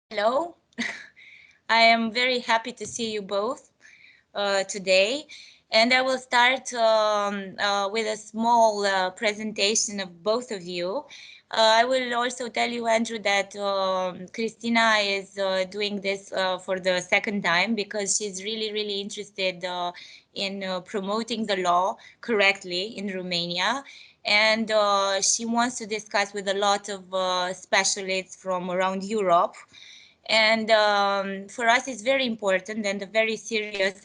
Hello, I am very happy to see you both today. And I will start with a small presentation of both of you. I will also tell you, Andrew, that Cristina is doing this for the second time because she's really interested in promoting the law correctly in Romania. And she wants to discuss with a lot of specialists from around Europe. And for us, it's very important and a very serious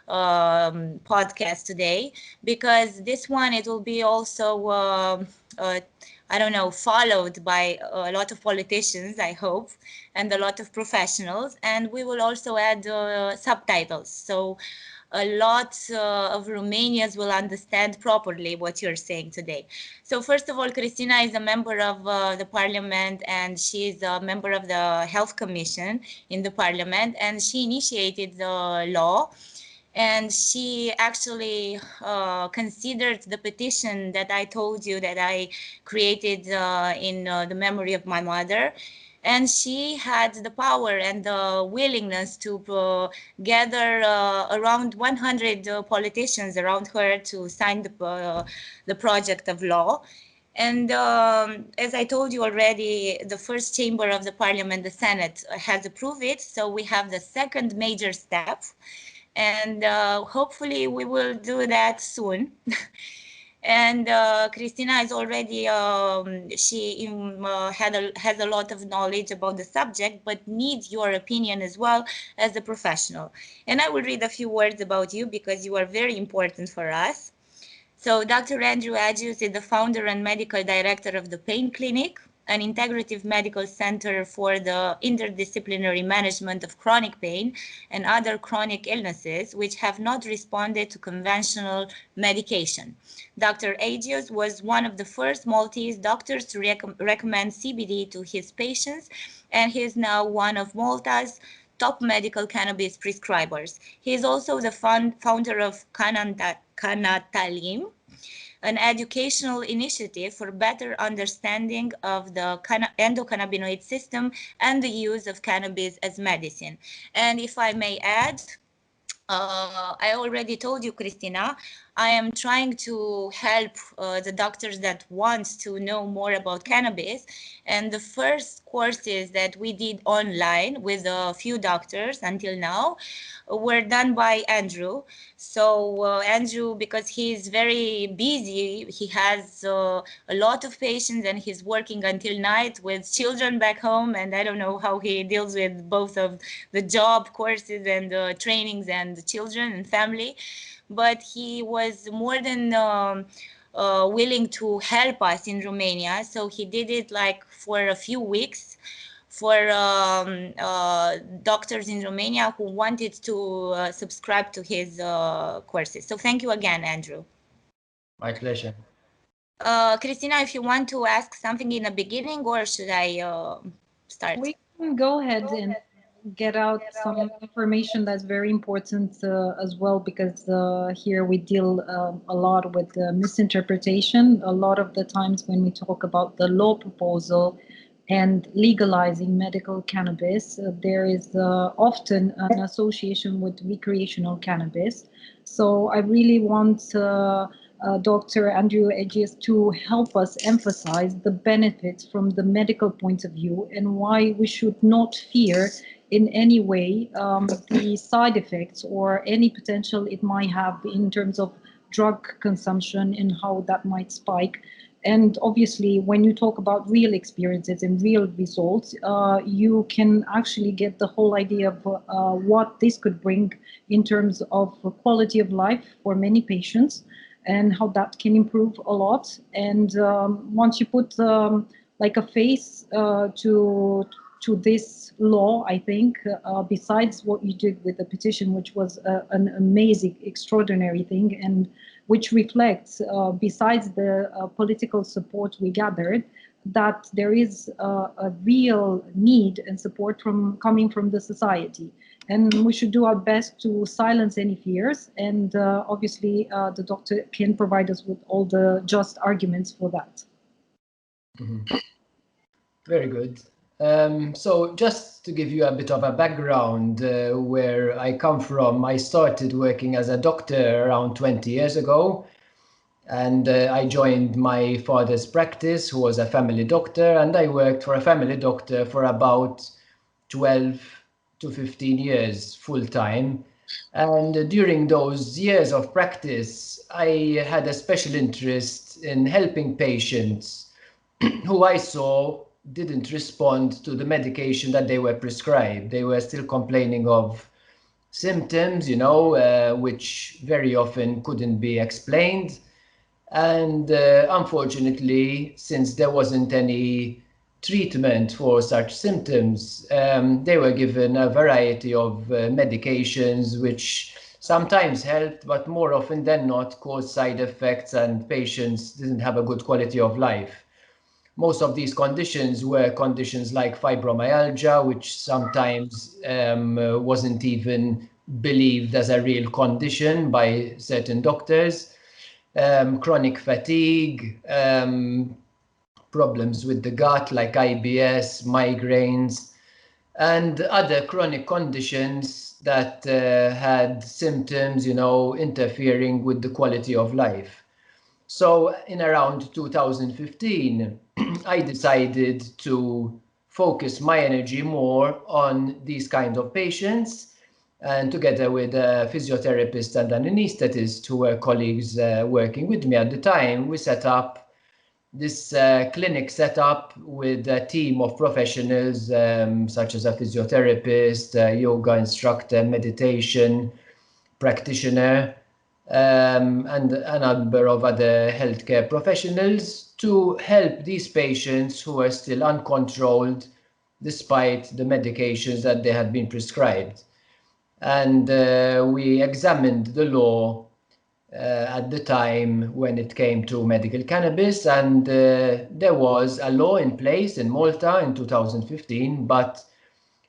podcast today, because this one, it will be also, I don't know, followed by a lot of politicians, I hope, and a lot of professionals. And we will also add subtitles. So a lot of Romanians will understand properly what you're saying today. So first of all, Cristina is a member of the parliament, and she is a member of the health commission in the parliament, and she initiated the law. And she actually considered the petition that I told you that I created in the memory of my mother. And she had the power and the willingness to gather around 100 politicians around her to sign the project of law. And as I told you already, the first chamber of the parliament, the Senate, has approved it. So we have the second major step. And hopefully we will do that soon. And Cristina is already, she has a lot of knowledge about the subject, but needs your opinion as well as a professional. And I will read a few words about you because you are very important for us. So Dr. Andrew Agius is the founder and medical director of the Pain Clinic, an integrative medical center for the interdisciplinary management of chronic pain and other chronic illnesses which have not responded to conventional medication. Dr. Agius was one of the first Maltese doctors to recommend CBD to his patients, and he is now one of Malta's top medical cannabis prescribers. He is also the founder of Canatalim, an educational initiative for better understanding of the endocannabinoid system and the use of cannabis as medicine. And if I may add, I already told you, Cristina, I am trying to help the doctors that want to know more about cannabis. And the first courses that we did online with a few doctors until now were done by Andrew. So Andrew, because he's very busy, he has a lot of patients and he's working until night with children back home. And I don't know how he deals with both of the job courses and trainings and the children and family. But he was more than willing to help us in Romania. So he did it like for a few weeks for doctors in Romania who wanted to subscribe to his courses. So thank you again, Andrew. My pleasure. Cristina, if you want to ask something in the beginning, or should I start? We can go ahead and get out some information that's very important as well, because here we deal a lot with misinterpretation. A lot of the times when we talk about the law proposal and legalizing medical cannabis, there is often an association with recreational cannabis. So I really want Dr. Andrew Agius to help us emphasize the benefits from the medical point of view and why we should not fear in any way the side effects or any potential it might have in terms of drug consumption and how that might spike. And obviously, when you talk about real experiences and real results, you can actually get the whole idea of what this could bring in terms of quality of life for many patients and how that can improve a lot. And once you put like a face to this law, I think, besides what you did with the petition, which was an amazing, extraordinary thing, and which reflects, besides the political support we gathered, that there is a real need and support coming from the society. And we should do our best to silence any fears. And obviously, the doctor can provide us with all the just arguments for that. Mm-hmm. Very good. So just to give you a bit of a background where I come from, I started working as a doctor around 20 years ago. And I joined my father's practice, who was a family doctor, and I worked for a family doctor for about 12 to 15 years full time. And during those years of practice, I had a special interest in helping patients who I saw didn't respond to the medication that they were prescribed. They were still complaining of symptoms, which very often couldn't be explained. And unfortunately, since there wasn't any treatment for such symptoms, they were given a variety of medications which sometimes helped, but more often than not caused side effects, and patients didn't have a good quality of life. Most of these conditions were conditions like fibromyalgia, which sometimes wasn't even believed as a real condition by certain doctors. Chronic fatigue, problems with the gut like IBS, migraines, and other chronic conditions that had symptoms, interfering with the quality of life. So in around 2015, I decided to focus my energy more on these kinds of patients, and together with a physiotherapist and an anesthetist who were colleagues working with me at the time, we set up this clinic setup with a team of professionals such as a physiotherapist, a yoga instructor, meditation practitioner, and a number of other healthcare professionals to help these patients who are still uncontrolled despite the medications that they had been prescribed. And we examined the law at the time when it came to medical cannabis, and there was a law in place in Malta in 2015, but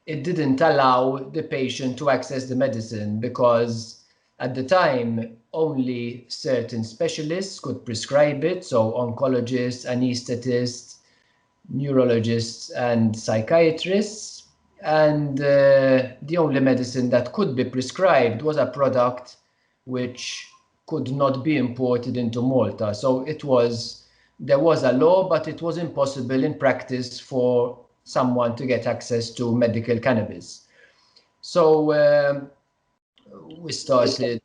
it didn't allow the patient to access the medicine because at the time only certain specialists could prescribe it, so oncologists, anesthetists, neurologists, and psychiatrists. And the only medicine that could be prescribed was a product which could not be imported into Malta. So there was a law, but it was impossible in practice for someone to get access to medical cannabis. So we started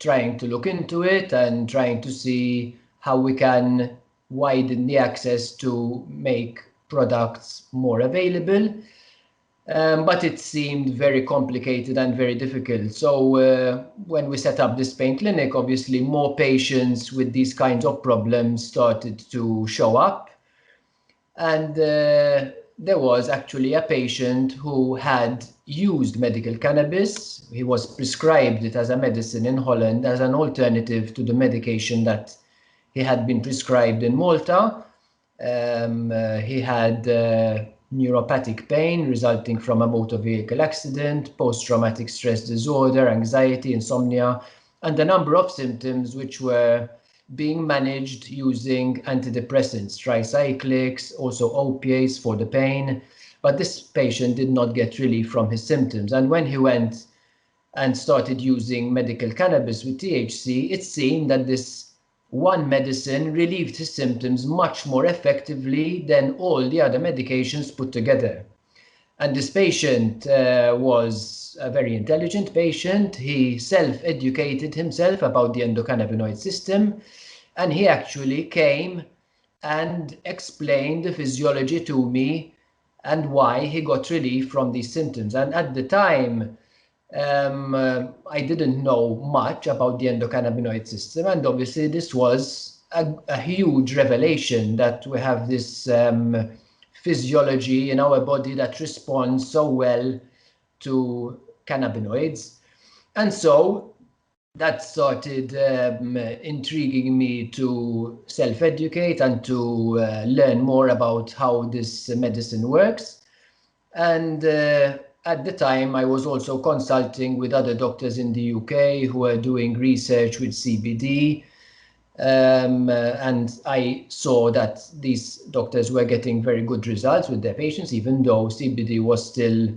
trying to look into it and trying to see how we can widen the access to make products more available. But it seemed very complicated and very difficult. So when we set up this pain clinic, obviously more patients with these kinds of problems started to show up. And there was actually a patient who had used medical cannabis. He was prescribed it as a medicine in Holland as an alternative to the medication that he had been prescribed in Malta. He had neuropathic pain resulting from a motor vehicle accident, post-traumatic stress disorder, anxiety, insomnia, and a number of symptoms which were being managed using antidepressants, tricyclics, also opiates for the pain. But this patient did not get relief from his symptoms. And when he went and started using medical cannabis with THC, it seemed that this one medicine relieved his symptoms much more effectively than all the other medications put together. And this patient was a very intelligent patient. He self-educated himself about the endocannabinoid system, and he actually came and explained the physiology to me and why he got relief from these symptoms. And at the time, I didn't know much about the endocannabinoid system, and obviously this was a huge revelation that we have this physiology in our body that responds so well to cannabinoids. And so that started intriguing me to self-educate and to learn more about how this medicine works. And at the time, I was also consulting with other doctors in the UK who were doing research with CBD. And I saw that these doctors were getting very good results with their patients, even though CBD was still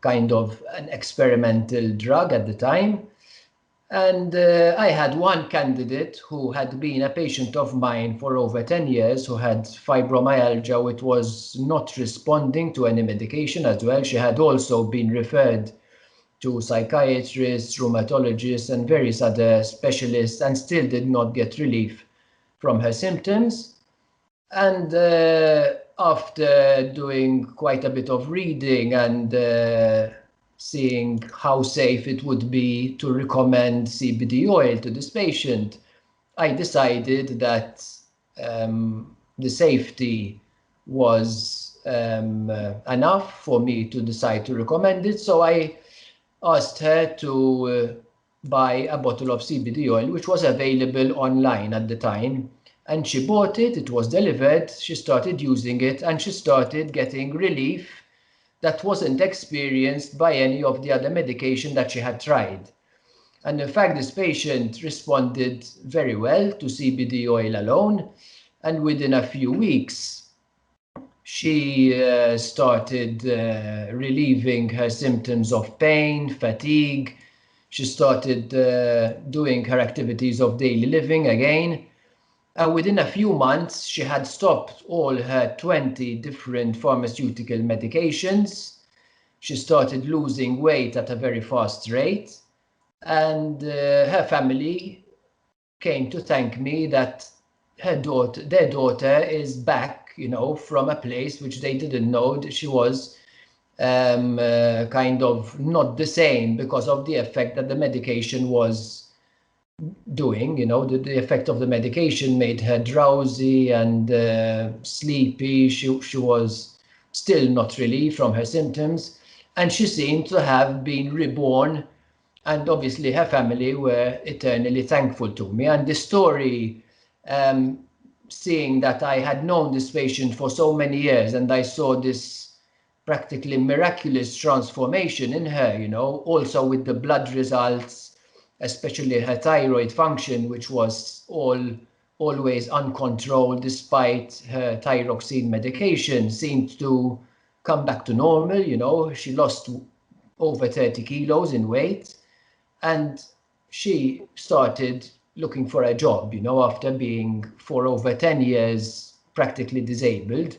kind of an experimental drug at the time. And I had one candidate who had been a patient of mine for over 10 years, who had fibromyalgia, which was not responding to any medication as well. She had also been referred to psychiatrists, rheumatologists, and various other specialists, and still did not get relief from her symptoms. And after doing quite a bit of reading and seeing how safe it would be to recommend CBD oil to this patient, I decided that the safety was enough for me to decide to recommend it. So I asked her to buy a bottle of CBD oil, which was available online at the time. And she bought it, it was delivered, she started using it, and she started getting relief that wasn't experienced by any of the other medication that she had tried. And in fact, this patient responded very well to CBD oil alone. And within a few weeks, she started relieving her symptoms of pain, fatigue. She started doing her activities of daily living again. Within a few months, she had stopped all her 20 different pharmaceutical medications. She started losing weight at a very fast rate. And her family came to thank me that their daughter is back, from a place which they didn't know that she was kind of not the same because of the effect that the medication was doing. The effect of the medication made her drowsy and sleepy. She was still not relieved from her symptoms, and she seemed to have been reborn. And obviously her family were eternally thankful to me. And the story, seeing that I had known this patient for so many years and I saw this practically miraculous transformation in her, also with the blood results, especially her thyroid function, which was always uncontrolled despite her thyroxine medication, seemed to come back to normal. She lost over 30 kilos in weight. And she started looking for a job, after being for over 10 years practically disabled.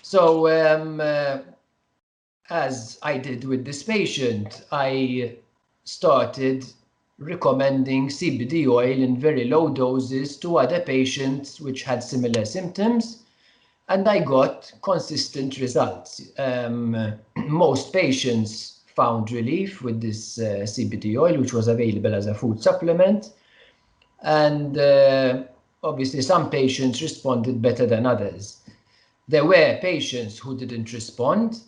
So as I did with this patient, I started recommending CBD oil in very low doses to other patients which had similar symptoms, and I got consistent results. Most patients found relief with this CBD oil, which was available as a food supplement. And obviously some patients responded better than others. There were patients who didn't respond.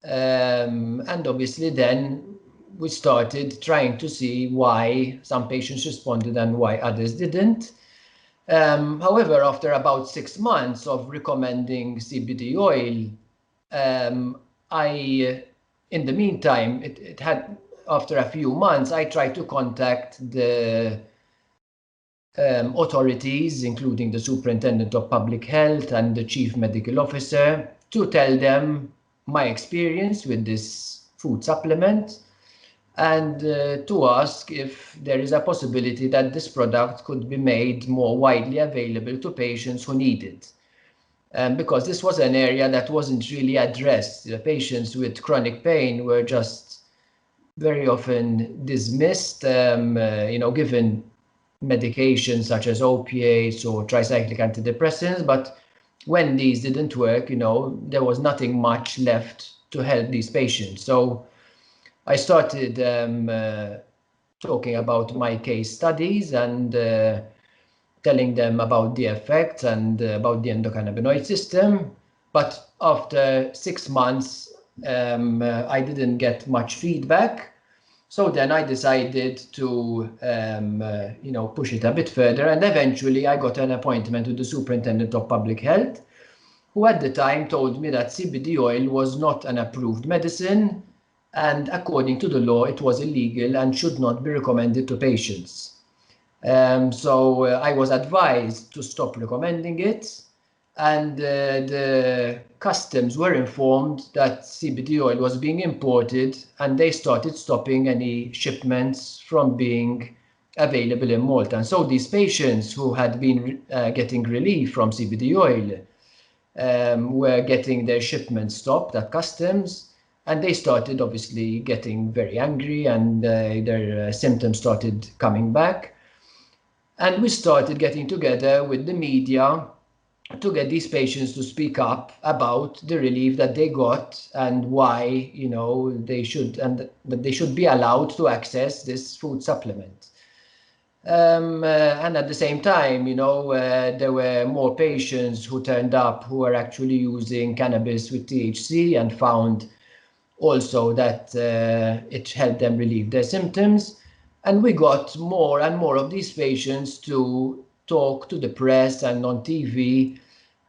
And obviously then we started trying to see why some patients responded and why others didn't. However, after about 6 months of recommending CBD oil, in the meantime, after a few months, I tried to contact the authorities, including the Superintendent of Public Health and the Chief Medical Officer, to tell them my experience with this food supplement and to ask if there is a possibility that this product could be made more widely available to patients who need it. Because this was an area that wasn't really addressed. The patients with chronic pain were just very often dismissed, given medications such as opiates or tricyclic antidepressants. But when these didn't work, there was nothing much left to help these patients. So I started talking about my case studies and telling them about the effects and about the endocannabinoid system. But after 6 months, I didn't get much feedback. So then I decided to, push it a bit further. And eventually I got an appointment with the Superintendent of Public Health, who at the time told me that CBD oil was not an approved medicine. And according to the law, it was illegal and should not be recommended to patients. So I was advised to stop recommending it, and the customs were informed that CBD oil was being imported, and they started stopping any shipments from being available in Malta. And so these patients who had been getting relief from CBD oil were getting their shipments stopped at customs, and they started obviously getting very angry, and their symptoms started coming back. And we started getting together with the media to get these patients to speak up about the relief that they got and why, they should, and that they should be allowed to access this food supplement. And at the same time, there were more patients who turned up who were actually using cannabis with THC and found also that it helped them relieve their symptoms. And we got more and more of these patients to talk to the press and on TV.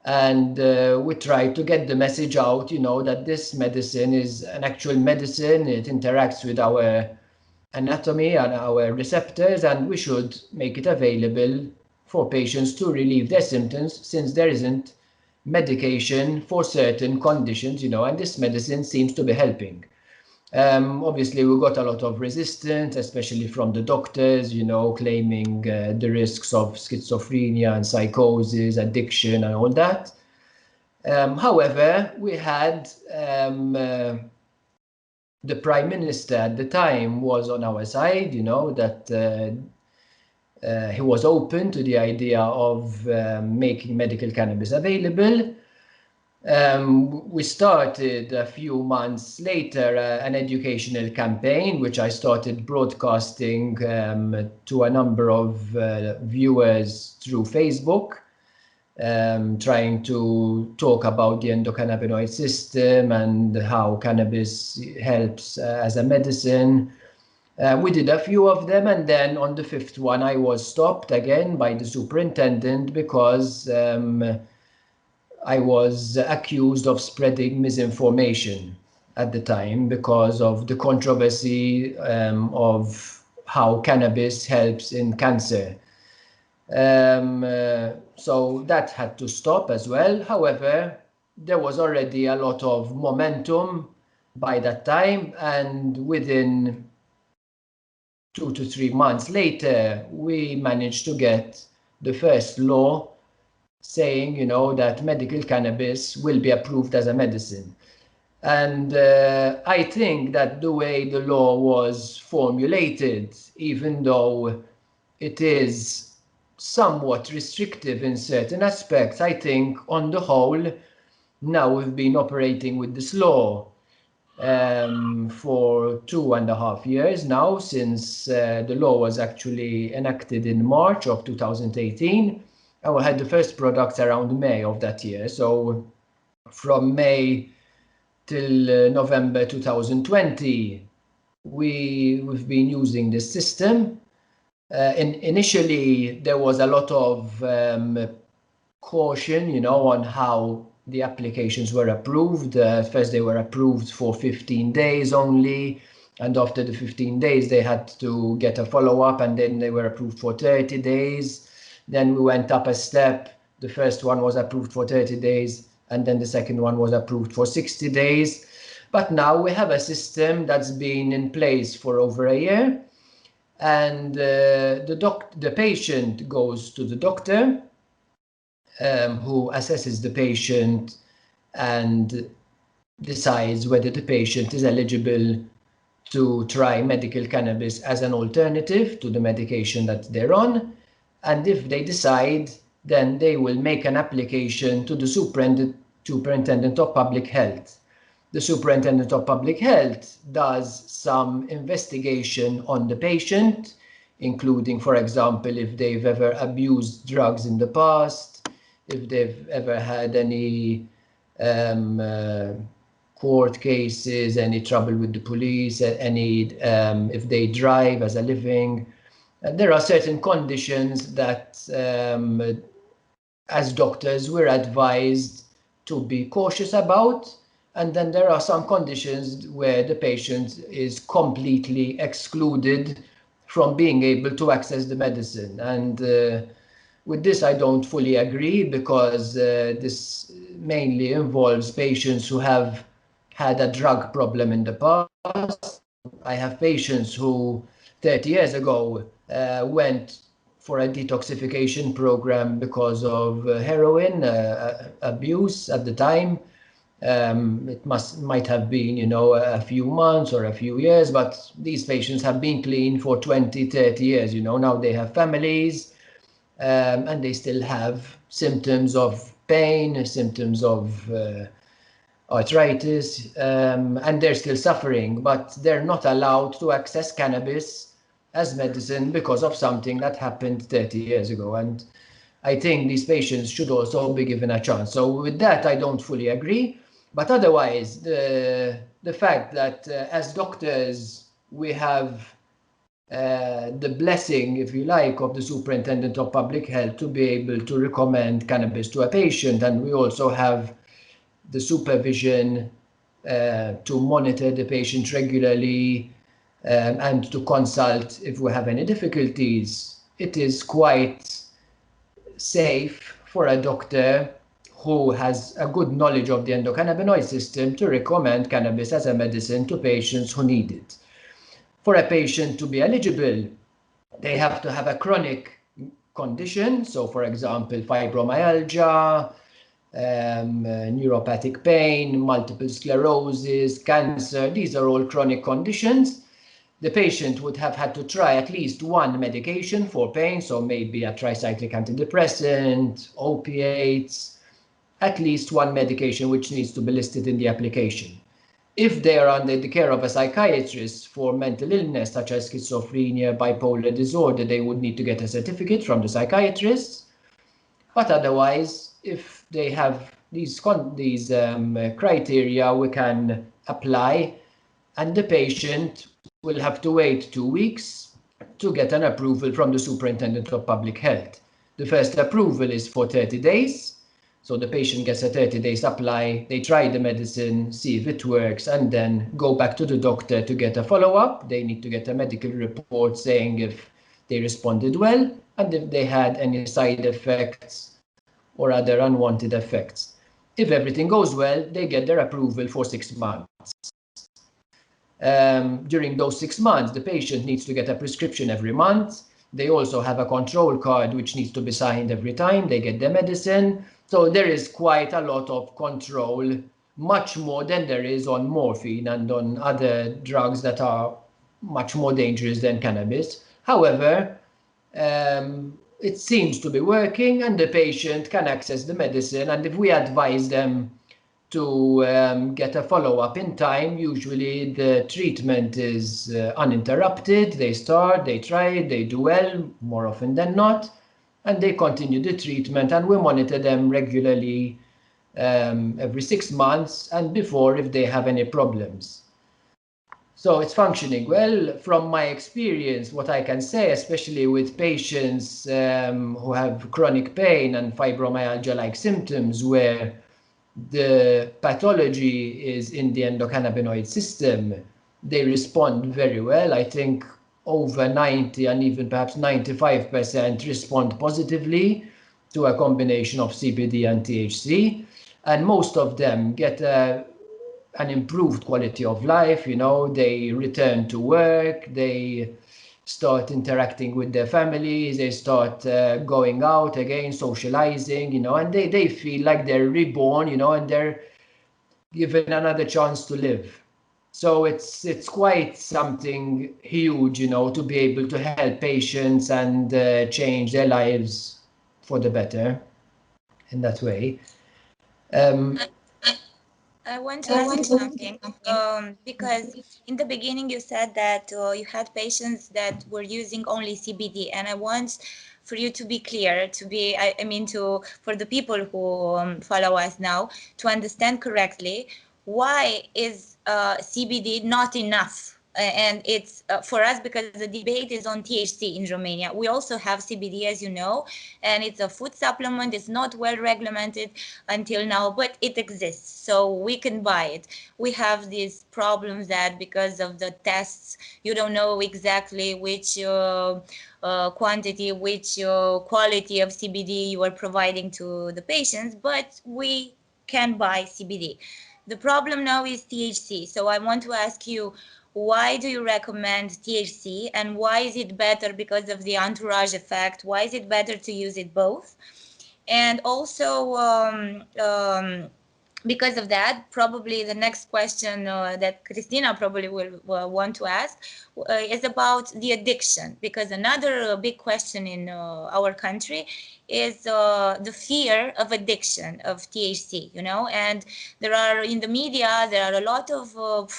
And we tried to get the message out, that this medicine is an actual medicine. It interacts with our anatomy and our receptors, and we should make it available for patients to relieve their symptoms, since there isn't medication for certain conditions, and this medicine seems to be helping. Obviously, we got a lot of resistance, especially from the doctors, claiming the risks of schizophrenia and psychosis, addiction, and all that. However, we had the Prime Minister at the time was on our side, that he was open to the idea of making medical cannabis available. We started a few months later an educational campaign, which I started broadcasting to a number of viewers through Facebook, trying to talk about the endocannabinoid system and how cannabis helps as a medicine. We did a few of them, and then on the fifth one I was stopped again by the superintendent because I was accused of spreading misinformation at the time because of the controversy of how cannabis helps in cancer. So that had to stop as well. However, there was already a lot of momentum by that time, and within 2 to 3 months later, we managed to get the first law saying, that medical cannabis will be approved as a medicine. And I think that the way the law was formulated, even though it is somewhat restrictive in certain aspects, I think on the whole, now we've been operating with this law for 2.5 years now, since the law was actually enacted in March of 2018. And we had the first products around May of that year. So from May till November 2020, we've been using this system. Initially, there was a lot of caution, on how the applications were approved. First, they were approved for 15 days only, and after the 15 days, they had to get a follow-up, and then they were approved for 30 days. Then we went up a step. The first one was approved for 30 days, and then the second one was approved for 60 days. But now we have a system that's been in place for over a year, and the patient goes to the doctor, who assesses the patient and decides whether the patient is eligible to try medical cannabis as an alternative to the medication that they're on. And if they decide, then they will make an application to the Superintendent of Public Health. The Superintendent of Public Health does some investigation on the patient, including, for example, if they've ever abused drugs in the past, if they've ever had any court cases, any trouble with the police, if they drive as a living. There are certain conditions that, as doctors, we're advised to be cautious about. And then there are some conditions where the patient is completely excluded from being able to access the medicine. And with this, I don't fully agree, because this mainly involves patients who have had a drug problem in the past. I have patients who 30 years ago went for a detoxification program because of heroin abuse at the time. It might have been, you know, a few months or a few years, but these patients have been clean for 20, 30 years, you know. Now they have families, and they still have symptoms of pain, symptoms of arthritis, and they're still suffering, but they're not allowed to access cannabis as medicine because of something that happened 30 years ago. And I think these patients should also be given a chance. So with that, I don't fully agree. But otherwise, the fact that as doctors, we have the blessing, if you like, of the Superintendent of Public Health to be able to recommend cannabis to a patient, and we also have the supervision to monitor the patient regularly, and to consult if we have any difficulties. It is quite safe for a doctor who has a good knowledge of the endocannabinoid system to recommend cannabis as a medicine to patients who need it. For a patient to be eligible, they have to have a chronic condition. So, for example, fibromyalgia, neuropathic pain, multiple sclerosis, cancer. These are all chronic conditions. The patient would have had to try at least one medication for pain, so maybe a tricyclic antidepressant, opiates, at least one medication which needs to be listed in the application. If they are under the care of a psychiatrist for mental illness such as schizophrenia, bipolar disorder, they would need to get a certificate from the psychiatrist. But otherwise, if they have these criteria, we can apply, and the patient will have to wait 2 weeks to get an approval from the Superintendent of Public Health. The first approval is for 30 days. So the patient gets a 30-day supply, they try the medicine, see if it works, and then go back to the doctor to get a follow-up. They need to get a medical report saying if they responded well and if they had any side effects or other unwanted effects. If everything goes well, they get their approval for 6 months. During those 6 months, the patient needs to get a prescription every month. They also have a control card which needs to be signed every time they get the medicine. So there is quite a lot of control, much more than there is on morphine and on other drugs that are much more dangerous than cannabis. However, it seems to be working, and the patient can access the medicine. And if we advise them to get a follow-up in time, usually the treatment is uninterrupted. They start, they try it, they do well, more often than not, and they continue the treatment, and we monitor them regularly every 6 months and before if they have any problems. So it's functioning well. From my experience, what I can say, especially with patients who have chronic pain and fibromyalgia-like symptoms where the pathology is in the endocannabinoid system, they respond very well. I think over 90 and even perhaps 95% respond positively to a combination of CBD and THC. And most of them get an improved quality of life. You know, they return to work, they start interacting with their families, they start going out again, socializing, you know, and they feel like they're reborn, you know, and they're given another chance to live. So it's quite something huge, you know, to be able to help patients and change their lives for the better in that way. I want to ask you something, because in the beginning you said that you had patients that were using only CBD, and I want for you to be clear, for the people who follow us now, to understand correctly, why is CBD not enough and it's for us, because the debate is on THC in Romania. We also have CBD, as you know, and it's a food supplement. It's not well regulated until now, but it exists, so we can buy it. We have these problems that because of the tests, you don't know exactly which quantity, which quality of CBD you are providing to the patients, but we can buy CBD. The problem now is THC. So I want to ask you, why do you recommend THC, and why is it better because of the entourage effect? Why is it better to use it both? And also, because of that, probably the next question that Cristina probably will want to ask is about the addiction, because another big question in our country is the fear of addiction of THC, you know, and there are in the media, there are a lot of,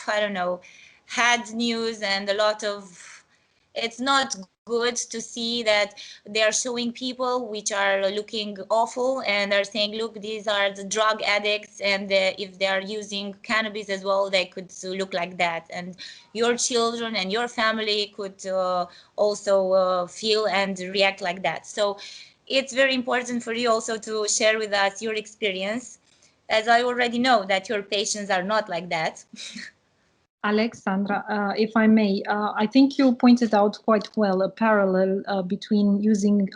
I don't know, had news and a lot of, it's not good to see that they are showing people which are looking awful and are saying, look, these are the drug addicts, and if they are using cannabis as well, they could look like that, and your children and your family could also feel and react like that. So it's very important for you also to share with us your experience, as I already know that your patients are not like that. Alexandra, if I may, I think you pointed out quite well a parallel between using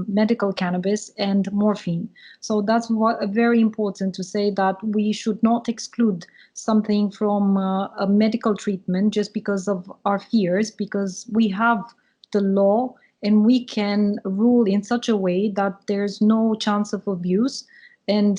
medical cannabis and morphine. So that's very important to say, that we should not exclude something from a medical treatment just because of our fears, because we have the law and we can rule in such a way that there's no chance of abuse. And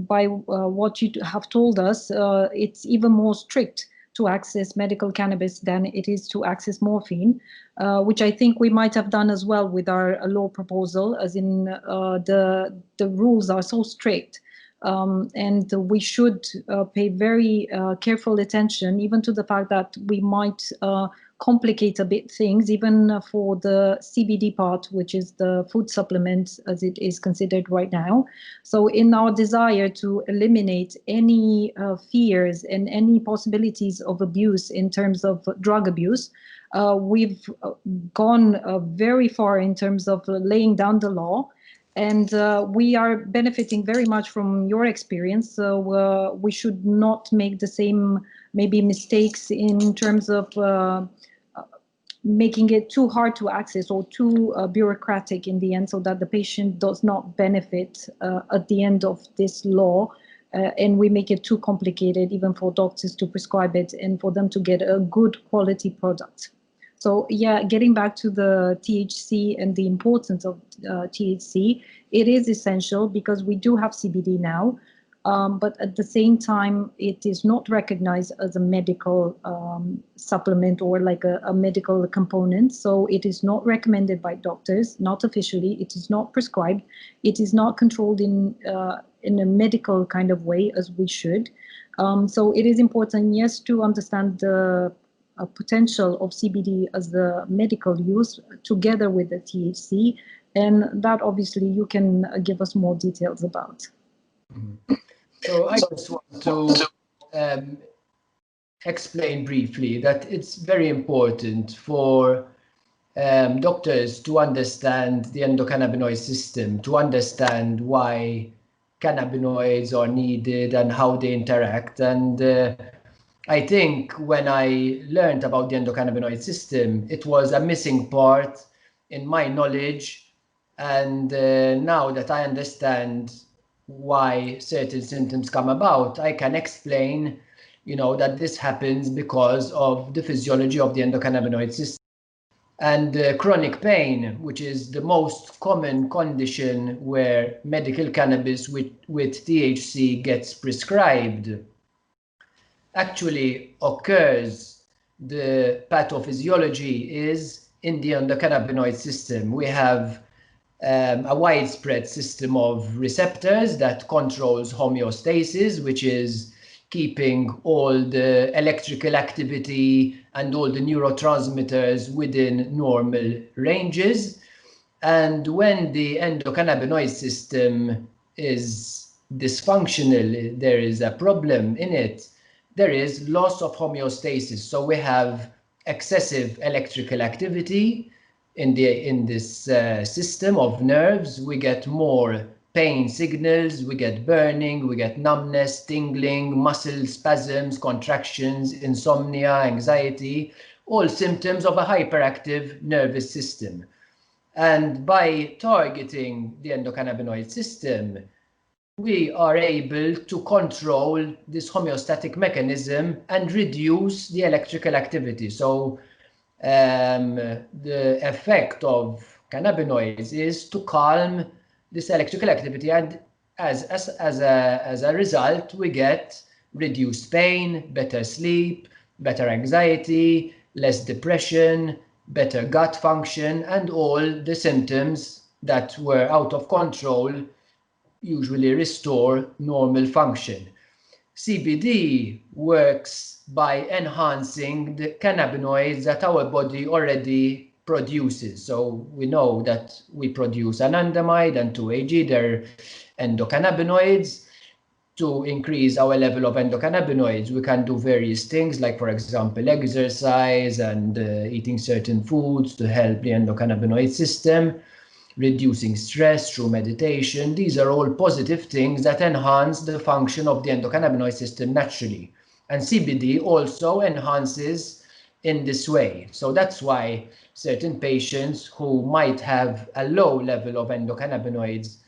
by what you have told us, it's even more strict to access medical cannabis than it is to access morphine, which I think we might have done as well with our law proposal, as in the rules are so strict. And we should pay very careful attention, even to the fact that we might complicate a bit things, even for the CBD part, which is the food supplement as it is considered right now. So in our desire to eliminate any fears and any possibilities of abuse in terms of drug abuse, we've gone very far in terms of laying down the law. And we are benefiting very much from your experience. So we should not make the same maybe mistakes in terms of making it too hard to access or too bureaucratic in the end, so that the patient does not benefit at the end of this law. And we make it too complicated even for doctors to prescribe it and for them to get a good quality product. So yeah, getting back to the THC and the importance of THC, it is essential because we do have CBD now, but at the same time, it is not recognized as a medical supplement or like a medical component. So it is not recommended by doctors, not officially. It is not prescribed. It is not controlled in a medical kind of way as we should. So it is important, yes, to understand the potential of CBD as the medical use together with the THC, and that obviously you can give us more details about. So I just want to explain briefly that it's very important for doctors to understand the endocannabinoid system, to understand why cannabinoids are needed and how they interact. And I think when I learned about the endocannabinoid system, it was a missing part in my knowledge. And now that I understand why certain symptoms come about, I can explain, that this happens because of the physiology of the endocannabinoid system. And chronic pain, which is the most common condition where medical cannabis with THC gets prescribed, actually occurs. The pathophysiology is in the endocannabinoid system. We have a widespread system of receptors that controls homeostasis, which is keeping all the electrical activity and all the neurotransmitters within normal ranges. And when the endocannabinoid system is dysfunctional, there is a problem in it, there is loss of homeostasis. So we have excessive electrical activity in this system of nerves. We get more pain signals, we get burning, we get numbness, tingling, muscle spasms, contractions, insomnia, anxiety, all symptoms of a hyperactive nervous system. And by targeting the endocannabinoid system, we are able to control this homeostatic mechanism and reduce the electrical activity. So the effect of cannabinoids is to calm this electrical activity, and as a result, we get reduced pain, better sleep, better anxiety, less depression, better gut function, and all the symptoms that were out of control usually restore normal function. CBD works by enhancing the cannabinoids that our body already produces. So we know that we produce anandamide and 2-AG, they're endocannabinoids. To increase our level of endocannabinoids, we can do various things, like, for example, exercise and eating certain foods to help the endocannabinoid system, reducing stress through meditation. These are all positive things that enhance the function of the endocannabinoid system naturally. And CBD also enhances in this way. So that's why certain patients who might have a low level of endocannabinoids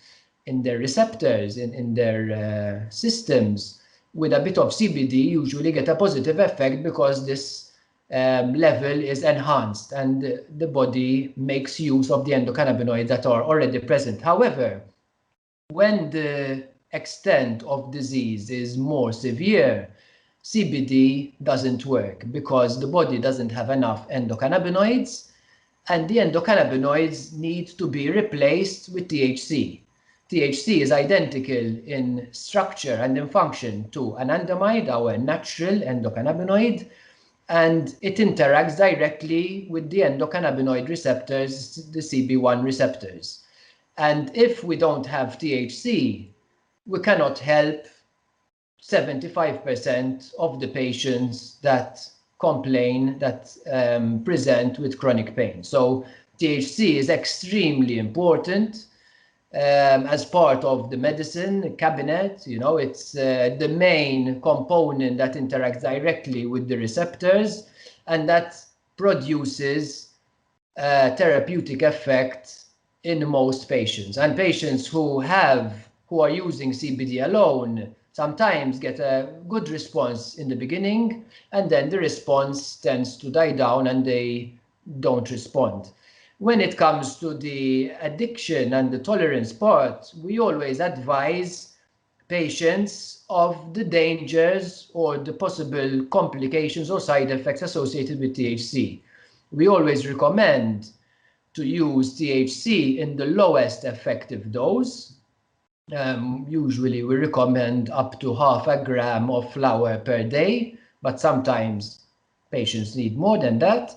in their receptors, in their systems, with a bit of CBD usually get a positive effect, because this level is enhanced and the body makes use of the endocannabinoids that are already present. However, when the extent of disease is more severe, CBD doesn't work because the body doesn't have enough endocannabinoids, and the endocannabinoids need to be replaced with THC. THC is identical in structure and in function to anandamide, our natural endocannabinoid, and it interacts directly with the endocannabinoid receptors, the CB1 receptors. And if we don't have THC, we cannot help 75% of the patients that complain, that present with chronic pain. So THC is extremely important as part of the medicine cabinet. You know, it's the main component that interacts directly with the receptors and that produces therapeutic effect in most patients. And patients who are using CBD alone sometimes get a good response in the beginning, and then the response tends to die down and they don't respond. When it comes to the addiction and the tolerance part, we always advise patients of the dangers or the possible complications or side effects associated with THC. We always recommend to use THC in the lowest effective dose. Usually we recommend up to 0.5 gram of flower per day, but sometimes patients need more than that.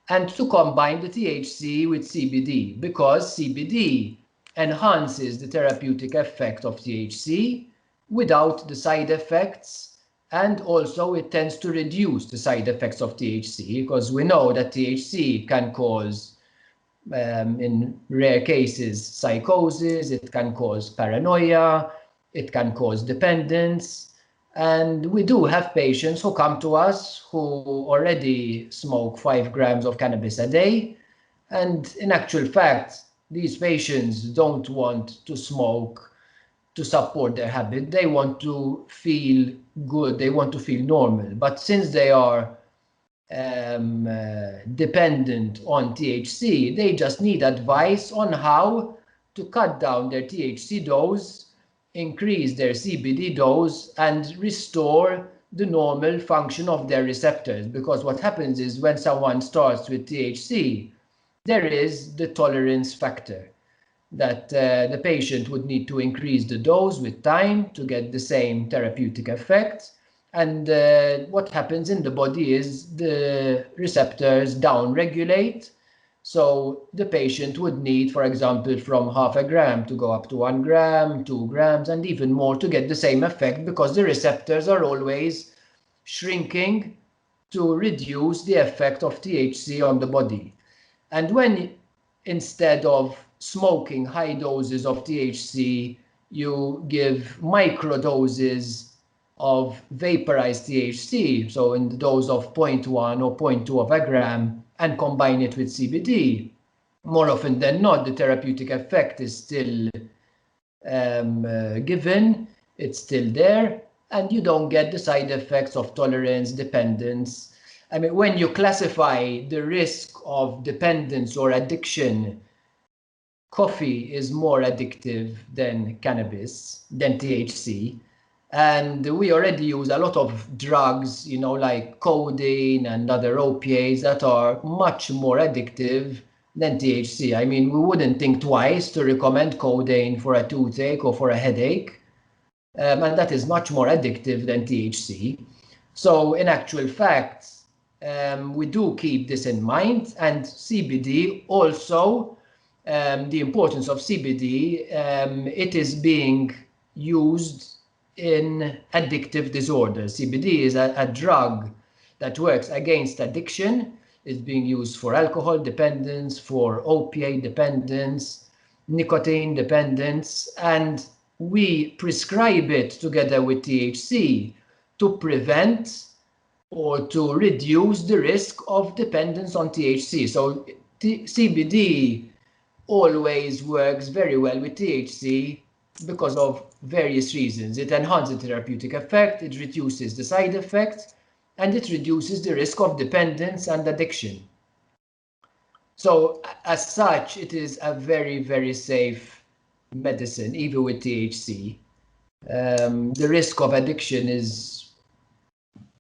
And to combine the THC with CBD, because CBD enhances the therapeutic effect of THC without the side effects, and also it tends to reduce the side effects of THC, because we know that THC can cause, in rare cases, psychosis, it can cause paranoia, it can cause dependence. And we do have patients who come to us who already smoke 5 grams of cannabis a day. And in actual fact, these patients don't want to smoke to support their habit. They want to feel good. They want to feel normal. But since they are dependent on THC, they just need advice on how to cut down their THC dose, increase their CBD dose, and restore the normal function of their receptors. Because what happens is when someone starts with THC, there is the tolerance factor that the patient would need to increase the dose with time to get the same therapeutic effect. And what happens in the body is the receptors down-regulate. So the patient would need, for example, from 0.5 gram to go up to 1 gram, 2 grams, and even more to get the same effect, because the receptors are always shrinking to reduce the effect of THC on the body. And when instead of smoking high doses of THC, you give micro doses of vaporized THC, so in the dose of 0.1 or 0.2 of a gram, and combine it with CBD, more often than not, the therapeutic effect is still given, it's still there, and you don't get the side effects of tolerance, dependence. I mean, when you classify the risk of dependence or addiction, coffee is more addictive than cannabis, than THC. And we already use a lot of drugs, you know, like codeine and other opiates that are much more addictive than THC. I mean, we wouldn't think twice to recommend codeine for a toothache or for a headache. And that is much more addictive than THC. So in actual fact, we do keep this in mind, and CBD also, the importance of CBD, it is being used in addictive disorders. CBD is a drug that works against addiction. It's being used for alcohol dependence, for opiate dependence, nicotine dependence, and we prescribe it together with THC to prevent or to reduce the risk of dependence on THC. So CBD always works very well with THC because of various reasons. It enhances the therapeutic effect, it reduces the side effects, and it reduces the risk of dependence and addiction. So as such, it is a very, very safe medicine, even with THC. The risk of addiction is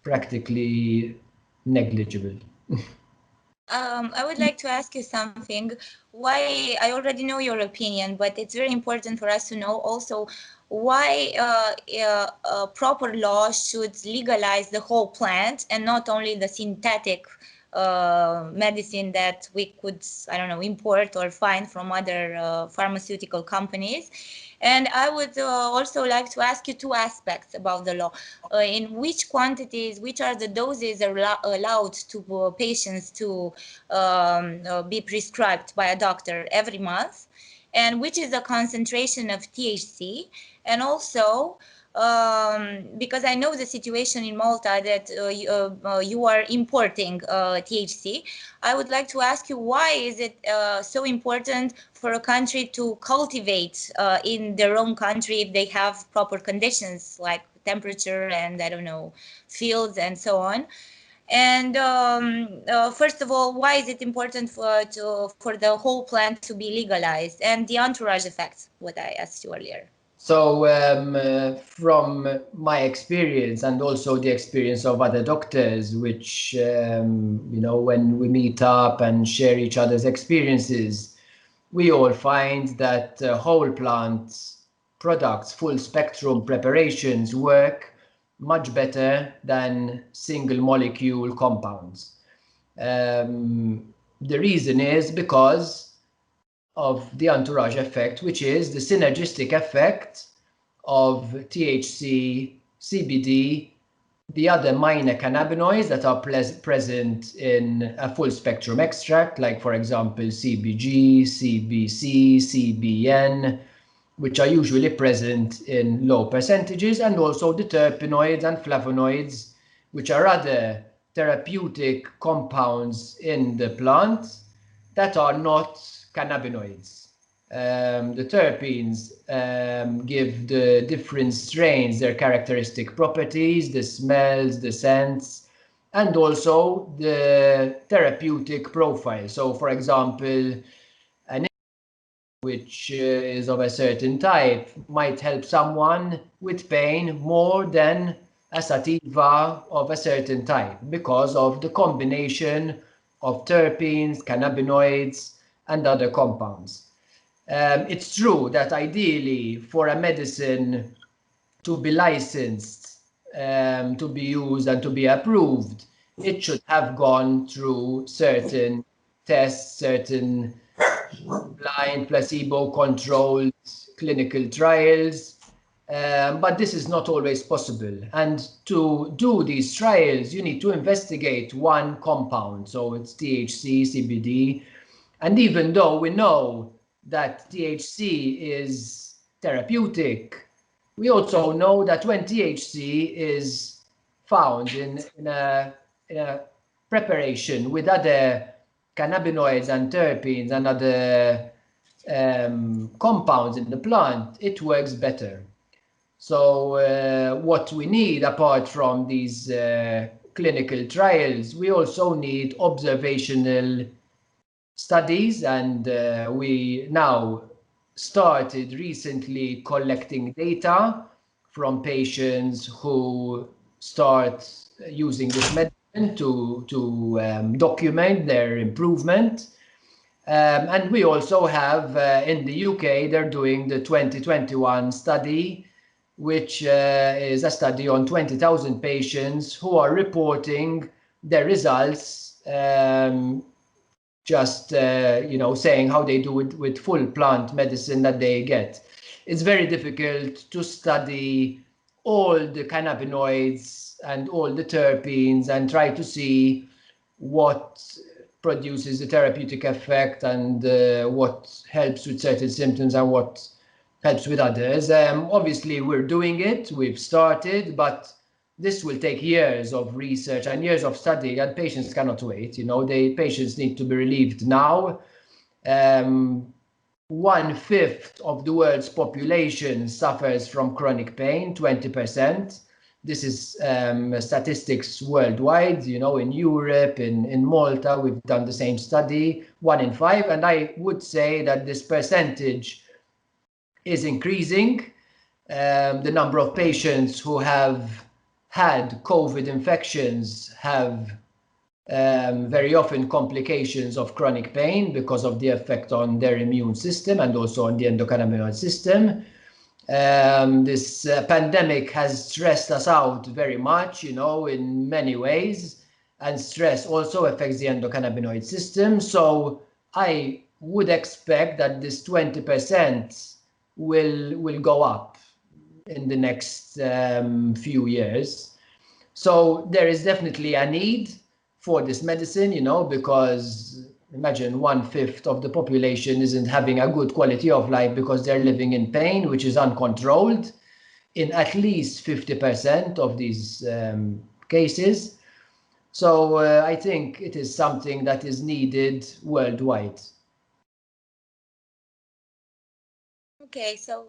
practically negligible. I would like to ask you something. Why, I already know your opinion, but it's very important for us to know also why proper law should legalize the whole plant and not only the synthetic medicine that we could, I don't know, import or find from other pharmaceutical companies. And I would also like to ask you two aspects about the law. In which quantities, which are the doses allowed to patients to be prescribed by a doctor every month, and which is the concentration of THC, and also because I know the situation in Malta that you are importing THC. I would like to ask you, why is it so important for a country to cultivate in their own country if they have proper conditions like temperature and, I don't know, fields and so on? And first of all, why is it important for the whole plant to be legalized, and the entourage effect, what I asked you earlier? So from my experience and also the experience of other doctors, which, you know, when we meet up and share each other's experiences, we all find that whole plant products, full spectrum preparations work much better than single molecule compounds. The reason is because of the entourage effect, which is the synergistic effect of THC, CBD, the other minor cannabinoids that are present in a full spectrum extract, like for example CBG, CBC, CBN, which are usually present in low percentages, and also the terpenoids and flavonoids, which are other therapeutic compounds in the plant that are not cannabinoids. The terpenes give the different strains their characteristic properties, the smells, the scents, and also the therapeutic profile. So, for example, an which is of a certain type might help someone with pain more than a sativa of a certain type because of the combination of terpenes, cannabinoids, and other compounds. It's true that ideally for a medicine to be licensed, to be used and to be approved, it should have gone through certain tests, certain blind placebo-controlled clinical trials, But this is not always possible. And to do these trials, you need to investigate one compound. So it's THC, CBD. And even though we know that THC is therapeutic, we also know that when THC is found in a preparation with other cannabinoids and terpenes and other compounds in the plant, it works better. So what we need, apart from these clinical trials, we also need observational studies, and we now started recently collecting data from patients who start using this medicine to document their improvement. And we also have in the UK, they're doing the 2021 study, which is a study on 20,000 patients who are reporting their results, just saying how they do with full plant medicine that they get. It's very difficult to study all the cannabinoids and all the terpenes and try to see what produces the therapeutic effect and what helps with certain symptoms and what helps with others. Obviously, we're doing it, we've started, but this will take years of research and years of study, and patients cannot wait. Patients need to be relieved now. 1/5 of the world's population suffers from chronic pain, 20%. This is statistics worldwide, in Europe, in Malta, we've done the same study, 1 in 5. And I would say that this percentage is increasing. The number of patients who have had COVID infections have very often complications of chronic pain because of the effect on their immune system and also on the endocannabinoid system. This pandemic has stressed us out very much, in many ways, and stress also affects the endocannabinoid system. So I would expect that this 20% will go up in the next few years. So there is definitely a need for this medicine, because imagine 1/5 of the population isn't having a good quality of life because they're living in pain, which is uncontrolled in at least 50% of these cases. So I think it is something that is needed worldwide. Okay, so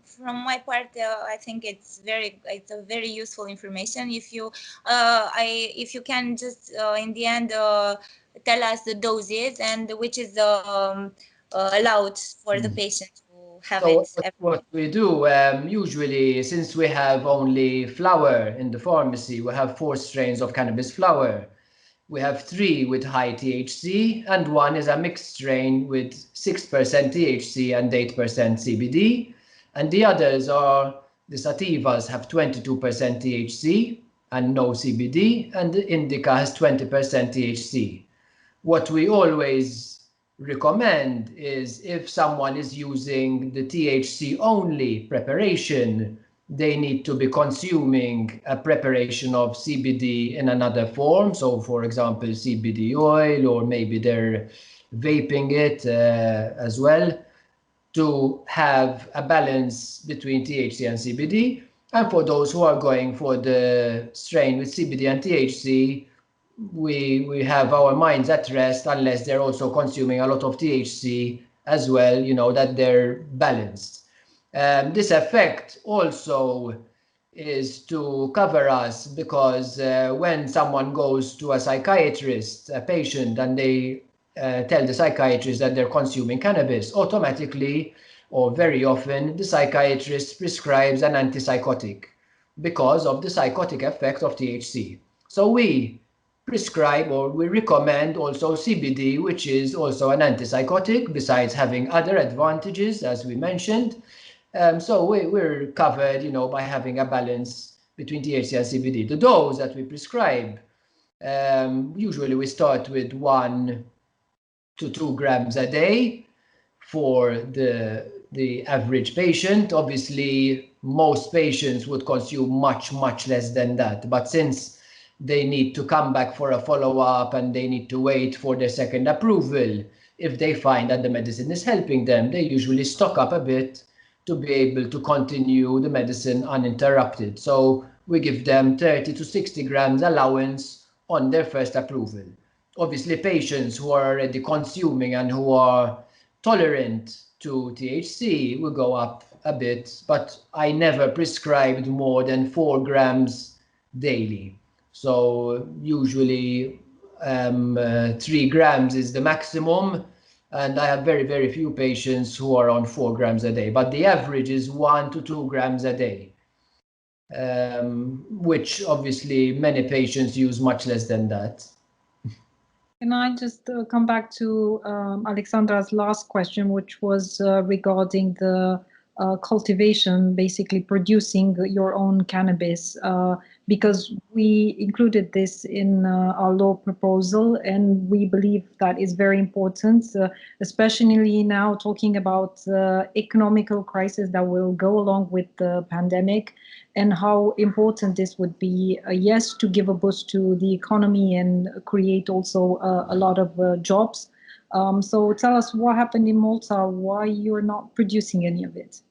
from my part, I think it's a very useful information. If you can just in the end tell us the doses and which is allowed for the patient to have So it. what we do, usually, since we have only flower in the pharmacy, we have 4 strains of cannabis flower. We have 3 with high THC, and 1 is a mixed strain with 6% THC and 8% CBD. And the others are, the sativas have 22% THC and no CBD, and the indica has 20% THC. What we always recommend is if someone is using the THC only preparation, they need to be consuming a preparation of CBD in another form. So for example, CBD oil, or maybe they're vaping it as well, to have a balance between THC and CBD. And for those who are going for the strain with CBD and THC, we have our minds at rest unless they're also consuming a lot of THC as well, that they're balanced. This effect also is to cover us because when someone goes to a psychiatrist, a patient, and they tell the psychiatrist that they're consuming cannabis, automatically or very often the psychiatrist prescribes an antipsychotic because of the psychotic effect of THC. So we prescribe, or we recommend also CBD, which is also an antipsychotic, besides having other advantages, as we mentioned. So we're covered, by having a balance between THC and CBD. The dose that we prescribe, usually we start with 1 to 2 grams a day for the the average patient. Obviously, most patients would consume much less than that. But since they need to come back for a follow-up and they need to wait for their second approval, if they find that the medicine is helping them, they usually stock up a bit to be able to continue the medicine uninterrupted. So we give them 30 to 60 grams allowance on their first approval. Obviously, patients who are already consuming and who are tolerant to THC will go up a bit, but I never prescribed more than 4 grams daily. So usually 3 grams is the maximum, and I have very few patients who are on 4 grams a day, but the average is 1 to 2 grams a day, which obviously many patients use much less than that. Can I just come back to Alexandra's last question, which was regarding the cultivation, basically producing your own cannabis, because we included this in our law proposal, and we believe that is very important, especially now talking about the economical crisis that will go along with the pandemic, and how important this would be, yes, to give a boost to the economy and create also a lot of jobs. So tell us what happened in Malta, why you're not producing any of it.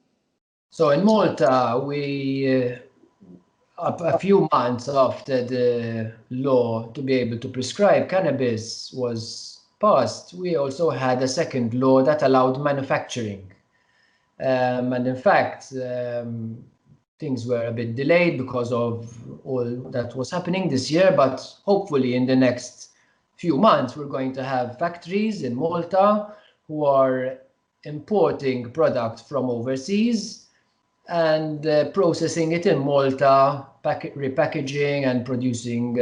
So in Malta, we, a few months after the law to be able to prescribe cannabis was passed, we also had a second law that allowed manufacturing. And in fact, things were a bit delayed because of all that was happening this year, but hopefully in the next few months, we're going to have factories in Malta who are importing product from overseas and processing it in Malta, repackaging and producing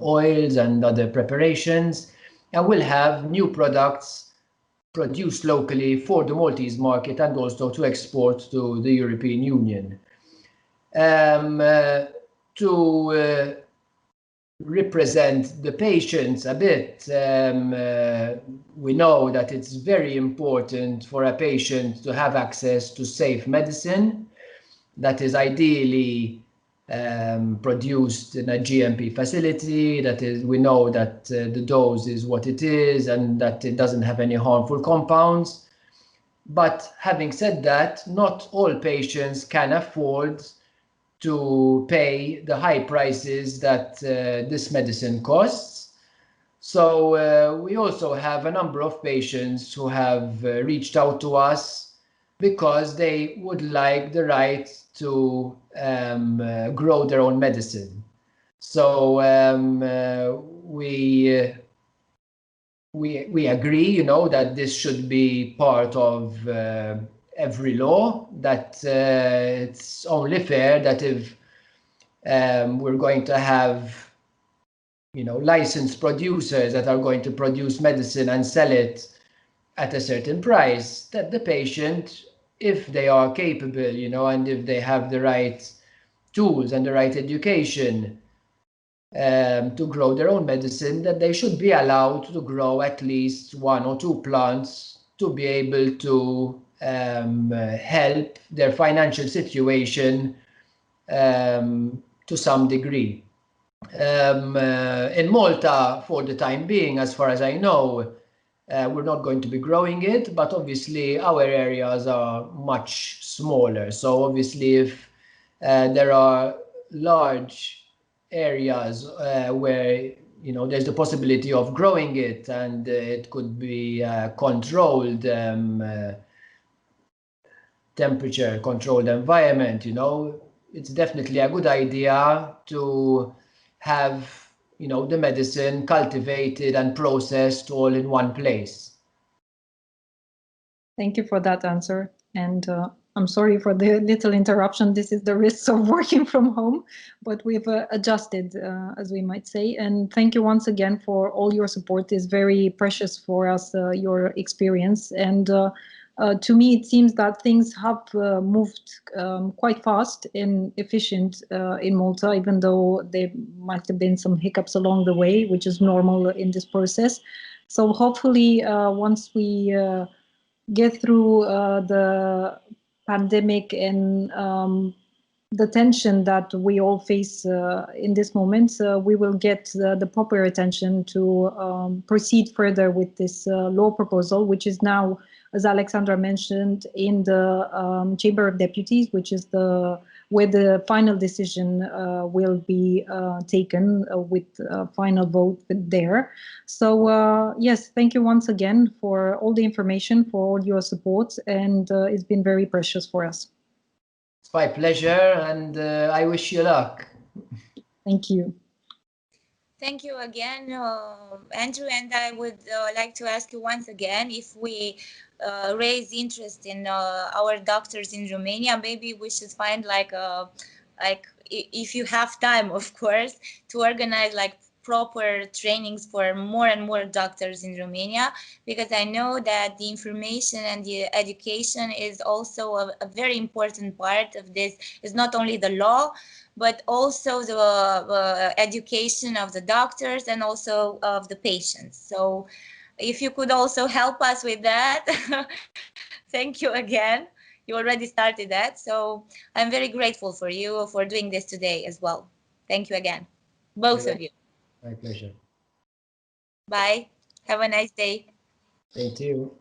oils and other preparations. And we'll have new products produced locally for the Maltese market and also to export to the European Union. To represent the patients a bit, we know that it's very important for a patient to have access to safe medicine that is ideally produced in a GMP facility, that is, we know that the dose is what it is and that it doesn't have any harmful compounds. But having said that, not all patients can afford to pay the high prices that this medicine costs. So we also have a number of patients who have reached out to us because they would like the right to grow their own medicine. So we agree, you know, that this should be part of every law, that it's only fair that if we're going to have, you know, licensed producers that are going to produce medicine and sell it at a certain price, that the patient, if they are capable, you know, and if they have the right tools and the right education to grow their own medicine, that they should be allowed to grow at least 1 or 2 plants to be able to help their financial situation to some degree. In Malta, for the time being, as far as I know, we're not going to be growing it, but obviously our areas are much smaller. So obviously if there are large areas where, you know, there's the possibility of growing it and it could be controlled temperature controlled environment, you know, it's definitely a good idea to have, you know, the medicine cultivated and processed all in one place. Thank you for that answer. And I'm sorry for the little interruption. This is the risks of working from home, but we've adjusted, as we might say. And thank you once again for all your support. It's very precious for us, your experience. And to me, it seems that things have moved quite fast and efficient in Malta, even though there might have been some hiccups along the way, which is normal in this process. So hopefully, once we get through the pandemic and the tension that we all face in this moment, we will get the proper attention to proceed further with this law proposal, which is now, as Alexandra mentioned, in the Chamber of Deputies, which is where the final decision will be taken with final vote there. So yes, thank you once again for all the information, for all your support, and it's been very precious for us. It's my pleasure, and I wish you luck. Thank you. Thank you again, Andrew, and I would like to ask you once again, if we raise interest in our doctors in Romania, maybe we should find if you have time, of course, to organize proper trainings for more and more doctors in Romania, because I know that the information and the education is also a very important part of this. It's not only the law, but also the education of the doctors and also of the patients. So if you could also help us with that, thank you again. You already started that. So I'm very grateful for you for doing this today as well. Thank you again, both of you. My pleasure. Bye. Have a nice day. Thank you.